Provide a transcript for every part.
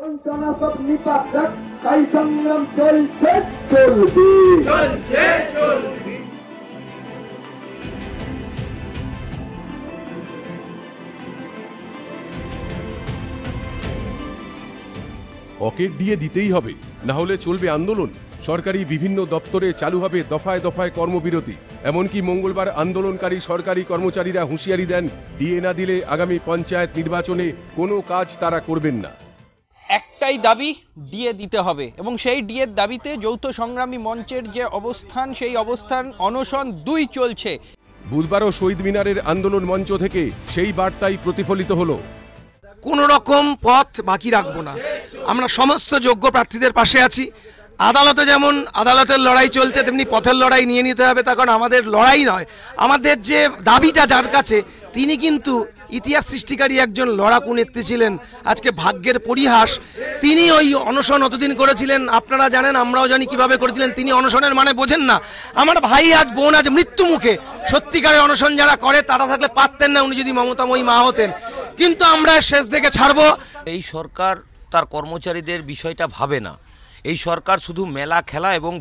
বঞ্চনা সব নিপাত যাক, তাই সংগ্রাম চলছে, চলবে, চলছে, চলবে। অকেট দিয়ে দিতেই হবে, না হলে চলবে আন্দোলন। সরকারি বিভিন্ন দপ্তরে চালু হবে দফায় দফায় কর্মবিরতি। এমনকি মঙ্গলবার আন্দোলনকারী সরকারি কর্মচারীরা হুঁশিয়ারি দেন, ডিএ না দিলে আগামী পঞ্চায়েত নির্বাচনে কোনো কাজ তারা করবেন না। একটাই দাবি, ডিএ দিতে হবে, এবং সেই ডিএর দাবিতে যৌথ সংগ্রামী মঞ্চের যে অবস্থান, সেই অবস্থান অনশন 2 চলছে। বুধবারও শহীদ মিনারের আন্দোলন মঞ্চ থেকে সেই বার্তাই প্রতিফলিত হলো। কোনো রকম পথ বাকি রাখবো না, আমরা সমস্ত যোগ্য প্রার্থীদের পাশে আছি। আদালতে যেমন আদালতের লড়াই চলছে, তেমনি পথের লড়াই নিয়ে নিতে হবে। তার কারণ আমাদের লড়াই নয়, আমাদের যে দাবিটা যার কাছে, তিনি কিন্তু ইতিহাস সৃষ্টিকারী একজন লড়াকু নেত্রী ছিলেন। আজকে ভাগ্যের পরিহাস, তিনি ওই অনশন অতদিন করেছিলেন, আপনারা জানেন, আমরাও জানি কিভাবে করেছিলেন। তিনি অনশনের মানে বোঝেন না। আমার ভাই আজ, বোন আজ মৃত্যু মুখে। সত্যিকারের অনশন যারা করে তারা থাকলে পারতেন না, উনি যদি মমতাময়ী মা হতেন। কিন্তু আমরা শেষ দেখে ছাড়বো। এই সরকার তার কর্মচারীদের বিষয়টা ভাবে না। এই সরকার শুধু মেলা খেলা এবং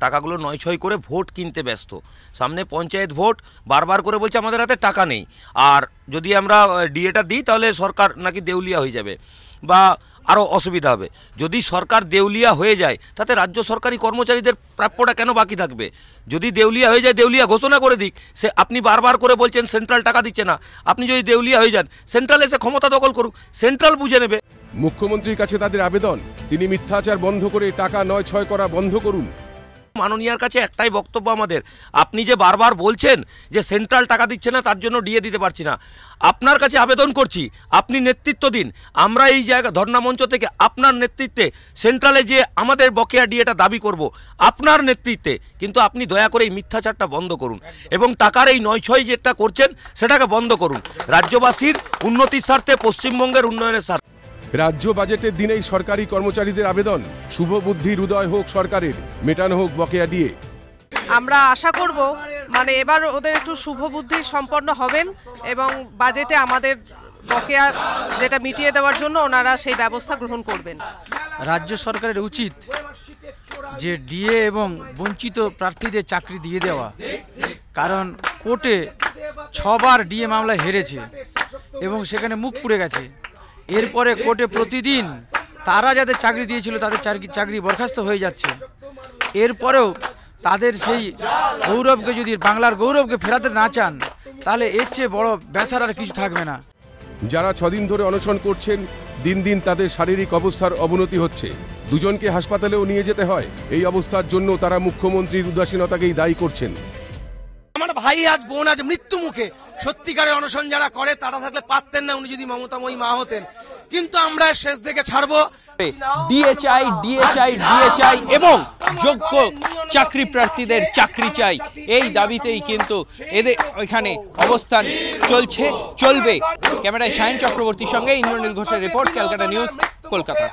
টাকাগুলো নয়ছয় করে ভোট কিনতে ব্যস্ত। সামনে পঞ্চায়েত ভোট, বারবার করে বলছে আমাদের হাতে টাকা নেই, আর যদি আমরা ডিএটা দিই তাহলে সরকার নাকি দেউলিয়া হয়ে যাবে বা আরও অসুবিধা হবে। যদি সরকার দেউলিয়া হয়ে যায়, তাতে রাজ্য সরকারি কর্মচারীদের প্রাপ্যটা কেন বাকি থাকবে? যদি দেউলিয়া হয়ে যায়, দেউলিয়া ঘোষণা করে দিক। সে আপনি বারবার করে বলছেন সেন্ট্রাল টাকা দিচ্ছে না, আপনি যদি দেউলিয়া হয়ে যান, সেন্ট্রাল এসে ক্ষমতা দখল করুক, সেন্ট্রাল বুঝে নেবে। মুখ্যমন্ত্রীর কাছে তাদের আবেদন, তিনি মিথ্যাচার বন্ধ করে টাকা নয়-ছয় করা বন্ধ করুন। মাননীয়ার কাছে একটাই বক্তব্য আমাদের, আপনি যে বারবার বলছেন যে সেন্ট্রাল টাকা দিচ্ছে না, তার জন্য ডিএ দিতে পারছি না, আপনার কাছে আবেদন করছি আপনি নেতৃত্ব দিন। আমরা এই জায়গা ধর্ণা মঞ্চ থেকে আপনার নেতৃত্বে সেন্ট্রালে যে আমাদের বকেয়া ডিএটা দাবি করব আপনার নেতৃত্বে, কিন্তু আপনি দয়া করে এই মিথ্যাচারটা বন্ধ করুন এবং টাকার এই নয়-ছয় যেটা করছেন সেটাকে বন্ধ করুন। রাজ্যবাসীর উন্নতির স্বার্থে, পশ্চিমবঙ্গের উন্নয়নের স্বার্থে। রাজ্য বাজেটের দিনেই সরকারি কর্মচারীদের আবেদন, শুভ বুদ্ধির উদয় হোক সরকারের, মেটানো হোক বকেয়া দিয়ে। আমরা আশা করব মানে এবার ওদের একটু শুভ বুদ্ধি সম্পন্ন হবেন এবং বাজেটে আমাদের বকেয়া যেটা মিটিয়ে দেওয়ার জন্য ওনারা সেই ব্যবস্থা গ্রহণ করবেন। রাজ্য সরকারের উচিত যে ডিএ এবং বঞ্চিত প্রার্থীদের চাকরি দিয়ে দেওয়া, কারণ কোর্টে 6 বার ডিএ মামলায় হেরেছে এবং সেখানে মুখ পুড়ে গেছে। এরপরে কোর্টে প্রতিদিন তারা যাদের চাকরি দিয়েছিল তাদের চাকরি বরখাস্ত হয়ে যাচ্ছে। এরপরেও তাদের সেই গৌরবকে, যদি বাংলার গৌরবকে ফেরাতে না চান, তাহলে এর চেয়ে বড় ব্যথার আর কিছু থাকবে না। যারা 6 দিন ধরে অনশন করছেন, দিন দিন তাদের শারীরিক অবস্থার অবনতি হচ্ছে। দুজনকে হাসপাতালেও নিয়ে যেতে হয়। এই অবস্থার জন্য তারা মুখ্যমন্ত্রীর উদাসীনতাকেই দায়ী করছেন। আমার ভাই আজ, বোন আজ মৃত্যু মুখে। সত্যিকারের অনশন যারা করে তারা থাকলে পারতেন না, উনি যদি মমতাময়ী মা হতেন। কিন্তু আমরা শেষ দেখে ছাড়বো। ডিএ চাই, ডিএ চাই, ডিএ চাই এবং যোগ্য চাকরি প্রার্থীদের চাকরি চাই। এই দাবিতেই কিন্তু এদের এখানে অবস্থান চলছে, চলবে। ক্যামেরায় সায়ন চক্রবর্তীর সঙ্গে ইন্দ্রনীল ঘোষের রিপোর্ট, ক্যালকাটা নিউজ, কলকাতা।